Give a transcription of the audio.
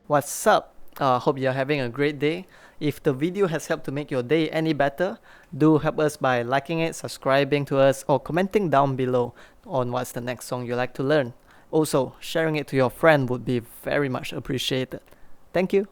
What's up? Hope you're having a great day. If the video has helped to make your day any better, do help us by liking it, subscribing to us, or commenting down below on what's the next song you'd like to learn. Also, sharing it to your friend would be very much appreciated. Thank you.